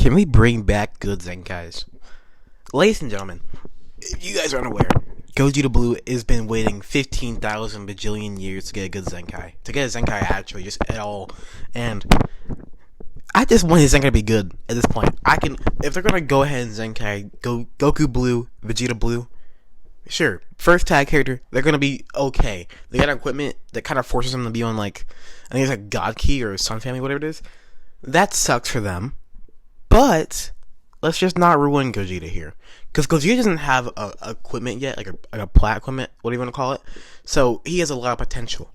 Can we bring back good Zenkais? Ladies and gentlemen, if you guys aren't aware, Gogeta Blue has been waiting 15,000 bajillion years to get a good Zenkai. To get a Zenkai actually, just at all. And I just want his Zenkai to be good at this point. If they're gonna go ahead and Zenkai, Goku Blue, Vegeta Blue, sure. First tag character, they're gonna be okay. They got equipment that kind of forces them to be on, like, I think it's like God Key or Sun Family, whatever it is. That sucks for them. But let's just not ruin Gogeta here, because Gogeta doesn't have a equipment yet, like a plat equipment, what do you want to call it? So he has a lot of potential.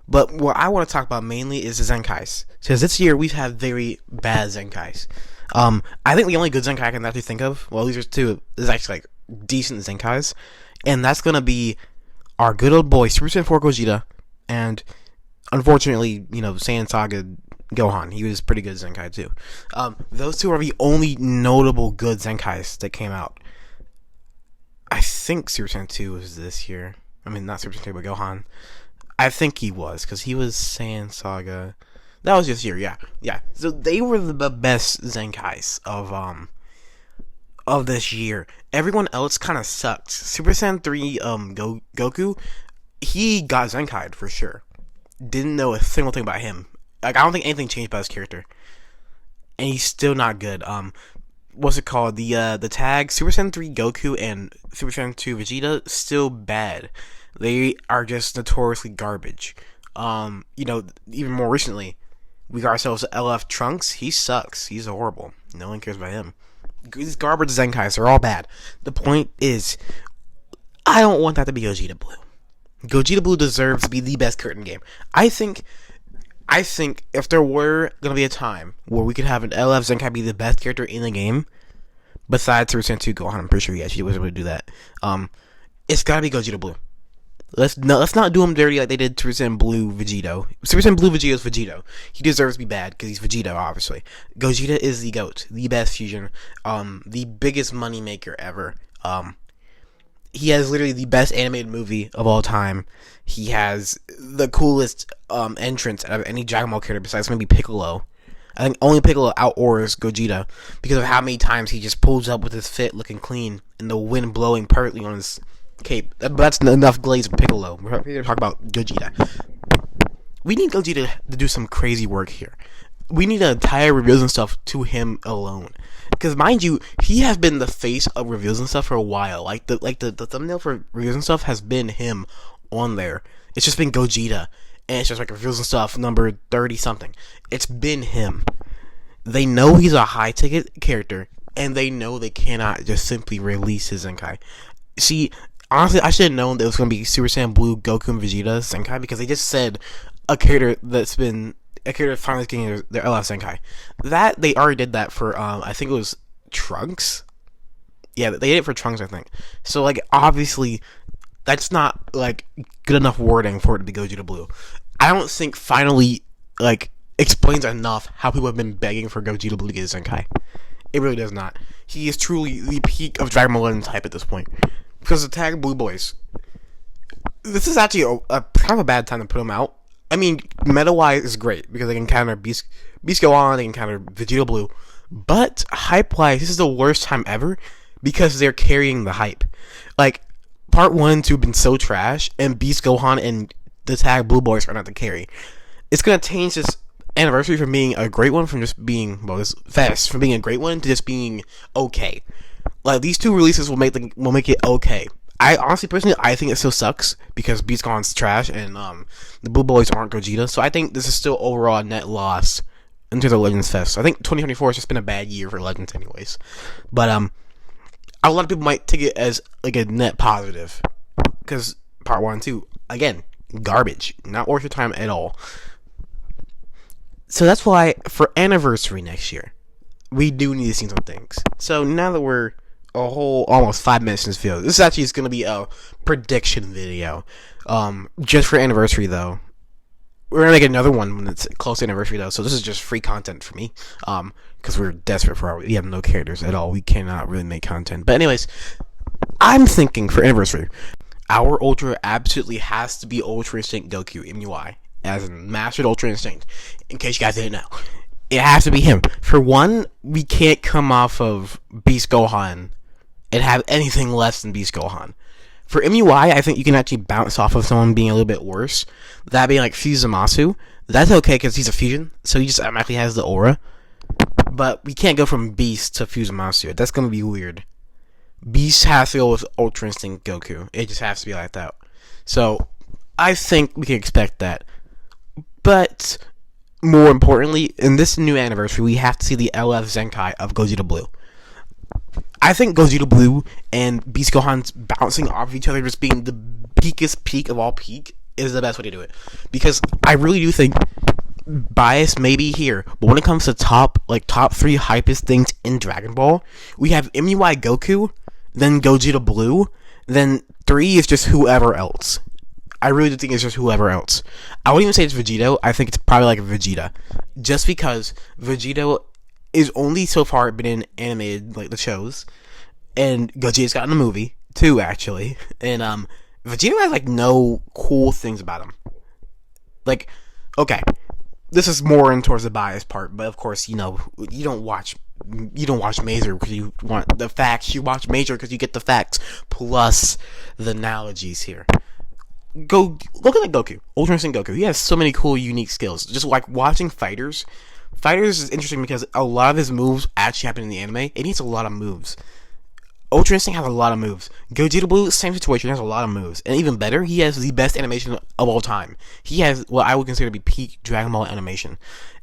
But what I want to talk about mainly is the Zenkais, because this year we've had very bad Zenkais. I think the only good Zenkai I can actually think of, well, these are two, is actually like decent Zenkais, and that's gonna be our good old boy Super Saiyan 4 Gogeta, and unfortunately, Saiyan Saga Gohan. He was pretty good Zenkai too. Those two are the only notable good Zenkais that came out. I think Super Saiyan 2 was this year. I mean, not Super Saiyan 2, but Gohan. I think he was, because he was Saiyan Saga. That was this year, yeah. So they were the best Zenkais of this year. Everyone else kind of sucked. Super Saiyan 3 Goku, he got Zenkai'd for sure. Didn't know a single thing about him. Like, I don't think anything changed about his character, and he's still not good. What's it called? The tag Super Saiyan 3 Goku and Super Saiyan 2 Vegeta, still bad. They are just notoriously garbage. Even more recently, we got ourselves LF Trunks. He sucks. He's horrible. No one cares about him. These garbage Zenkais are all bad. The point is, I don't want that to be Gogeta Blue. Gogeta Blue deserves to be the best character in the game. I think if there were going to be a time where we could have an LF Zenkai be the best character in the game, besides Super Saiyan 2 Gohan, I'm pretty sure he actually was able to do that, it's got to be Gogeta Blue. Let's not do him dirty like they did Super Saiyan Blue Vegito. Super Saiyan Blue Vegito is Vegito. He deserves to be bad because he's Vegito, obviously. Gogeta is the GOAT, the best fusion, the biggest money maker ever. He has literally the best animated movie of all time. He has the coolest entrance out of any Dragon Ball character besides maybe Piccolo. I think only Piccolo out-aurs Gogeta because of how many times he just pulls up with his fit looking clean and the wind blowing perfectly on his cape. But that's enough glaze for Piccolo. We're here to talk about Gogeta. We need Gogeta to do some crazy work here. We need to tie reviews and stuff to him alone. Because mind you, he has been the face of reviews and stuff for a while. Like the thumbnail for reviews and stuff has been him on there. It's just been Gogeta, and it's just like reviews and stuff number 30 something. It's been him. They know he's a high ticket character, and they know they cannot just simply release his Zenkai. See, honestly, I should have known that it was going to be Super Saiyan Blue Goku and Vegeta Zenkai, because they just said a character finally getting their LF Zenkai. That they already did that for I think it was Trunks. Yeah, they did it for Trunks, I think. So like obviously that's not like good enough wording for it to be Gogeta Blue. I don't think finally like explains enough how people have been begging for Gogeta Blue to get a Zenkai. It really does not. He is truly the peak of Dragon Ball Legends hype at this point. Because the tag Blue Boys, this is actually a kind of a bad time to put them out. I mean, meta-wise is great, because they can counter Beast Gohan, they can counter Vegeta Blue. But, hype-wise, this is the worst time ever, because they're carrying the hype. Like, Part 1 and 2 have been so trash, and Beast Gohan and the tag Blue Boys are not to carry. It's going to change this anniversary from being a great one, from just being, this fest, from being a great one to just being okay. Like, these two releases will make it okay. I honestly, personally, I think it still sucks because Beast Gohan's trash and the Blue Boys aren't Gogeta. So I think this is still overall a net loss into the Legends Fest. So I think 2024 has just been a bad year for Legends anyways. But a lot of people might take it as like a net positive because Part 1 and 2, again, garbage. Not worth your time at all. So that's why for anniversary next year, we do need to see some things. So now that we're a whole almost 5 minutes in this video. This actually is going to be a prediction video. Just for anniversary though. We're going to make another one when it's close to anniversary though. So this is just free content for me. Because we're desperate we have no characters at all. We cannot really make content. But anyways, I'm thinking for anniversary, our Ultra absolutely has to be Ultra Instinct Goku MUI. As in Mastered Ultra Instinct. In case you guys didn't know. It has to be him. For one, we can't come off of Beast Gohan and have anything less than Beast Gohan. For MUI, I think you can actually bounce off of someone being a little bit worse. That being like Fusamasu. That's okay because he's a fusion, so he just automatically has the aura. But we can't go from Beast to Fusamasu. That's going to be weird. Beast has to go with Ultra Instinct Goku. It just has to be like that. So, I think we can expect that. But, more importantly, in this new anniversary, we have to see the LF Zenkai of Gogeta Blue. I think Gogeta Blue and Beast Gohan's bouncing off of each other, just being the peakest peak of all peak, is the best way to do it. Because I really do think bias may be here, but when it comes to top 3 hypest things in Dragon Ball, we have MUI Goku, then Gogeta Blue, then 3 is just whoever else. I really do think it's just whoever else. I wouldn't even say it's Vegito. I think it's probably like Vegeta. Just because Vegito is only so far been in animated, like the shows, and Gogeta's gotten a movie, too, actually. And, Vegito has, like, no cool things about him. Like, okay, this is more in towards the bias part, but of course, you don't watch Major because you want the facts. You watch Major because you get the facts plus the analogies here. Go look at Goku, Ultra Instinct Goku. He has so many cool, unique skills. Just like watching Fighters is interesting because a lot of his moves actually happen in the anime. It needs a lot of moves. Ultra Instinct has a lot of moves. Gogeta Blue, same situation, has a lot of moves. And even better, he has the best animation of all time. He has what I would consider to be peak Dragon Ball animation.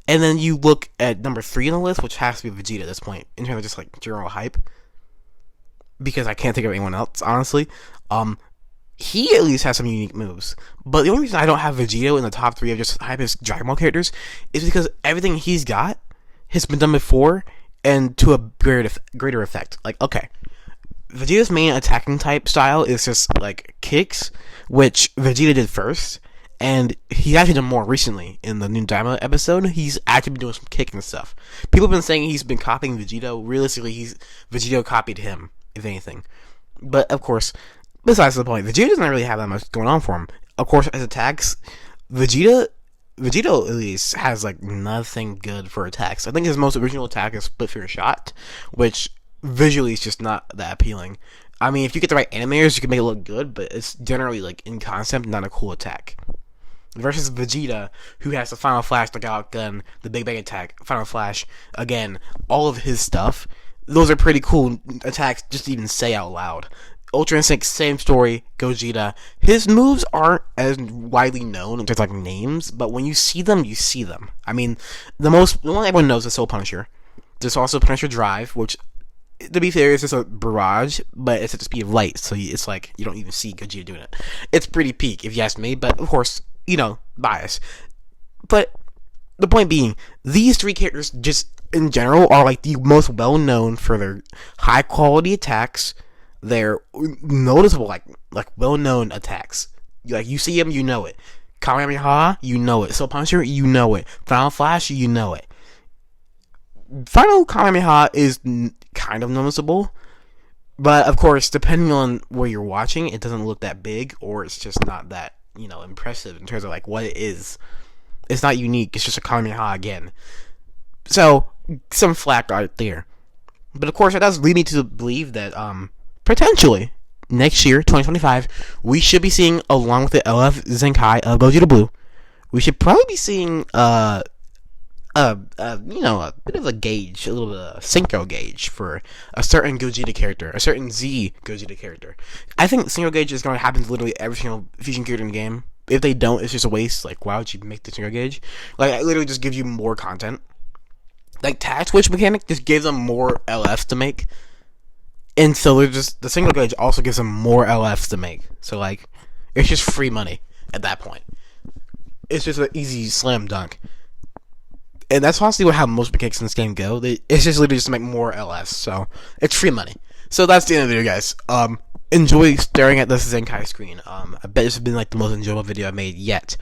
And then you look at number 3 on the list, which has to be Vegeta at this point, in terms of just like general hype. Because I can't think of anyone else, honestly. He at least has some unique moves. But the only reason I don't have Vegeta in the top 3 of just hypest Dragon Ball characters is because everything he's got has been done before and to a greater effect. Like, okay, Vegeta's main attacking type style is just like kicks, which Vegeta did first, and he's actually done more recently in the new Daima episode. He's actually been doing some kicking stuff. People have been saying he's been copying Vegito. Realistically, Vegito copied him, if anything. But of course, besides the point, Vegeta doesn't really have that much going on for him. Of course, as attacks, Vegito at least has like nothing good for attacks. I think his most original attack is Split Figure Shot, which visually is just not that appealing. I mean, if you get the right animators, you can make it look good, but it's generally like in concept not a cool attack. Versus Vegeta, who has the Final Flash, the Galactic Gun, the Big Bang Attack, Final Flash, again, all of his stuff. Those are pretty cool attacks just to even say out loud. Ultra Instinct, same story, Gogeta. His moves aren't as widely known in terms of like names, but when you see them, you see them. I mean, the one everyone knows is Soul Punisher. There's also Punisher Drive, which, to be fair, it's just a barrage, but it's at the speed of light, so it's like you don't even see Gogeta doing it. It's pretty peak, if you ask me, but of course, bias. But the point being, these 3 characters just in general are like the most well known for their high quality attacks. They're noticeable, like well known attacks. Like you see them, you know it. Kamehameha, you know it. Soul Punisher, you know it. Final Flash, you know it. Final Kamehameha is kind of noticeable, but of course, depending on where you're watching, it doesn't look that big, or it's just not that impressive in terms of like what it is. It's not unique. It's just a Kamehameha again. So some flack right there. But of course, it does lead me to believe that potentially next year, 2025, we should be seeing, along with the LF Zenkai of Gogeta Blue, we should probably be seeing a bit of a gauge, a little bit of a synchro gauge for a certain Gogeta character, a certain Z Gogeta character. I think synchro gauge is going to happen to literally every single fusion character in the game. If they don't, it's just a waste. Like, why would you make the synchro gauge? Like, it literally just gives you more content. Like, tag switch mechanic just gives them more LFs to make. And so they're just, the synchro gauge also gives them more LFs to make. So, like, it's just free money at that point. It's just an easy slam dunk. And that's honestly how most mechanics in this game go. It's just literally just to make more LS. So, it's free money. So, that's the end of the video, guys. Enjoy staring at this Zenkai screen. I bet this has been, like, the most enjoyable video I've made yet.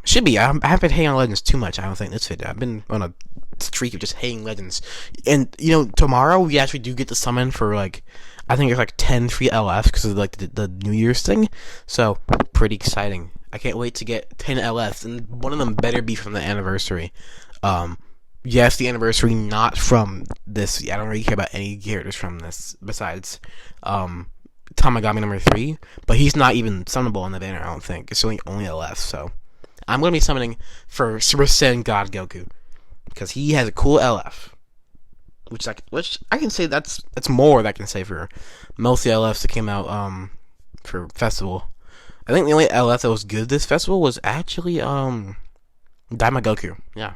Should be. I haven't been hating on Legends too much, I don't think, this video. I've been on a streak of just hating Legends. And, tomorrow we actually do get the summon for, like, I think it's, like, 10 free LFs because of, like, the New Year's thing. So, pretty exciting. I can't wait to get 10 LFs, and one of them better be from the anniversary. Yes, the anniversary, not from this. I don't really care about any characters from this besides Tamagami number 3, but he's not even summonable in the banner, I don't think. It's only LF, so I'm going to be summoning for Super Saiyan God Goku because he has a cool LF. Which I can say that's more that I can say for most of the LFs that came out for festival. I think the only LF that was good this festival was actually Daima Goku. Yeah.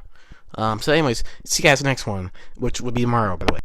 So anyways, see you guys next one, which would be tomorrow, by the way.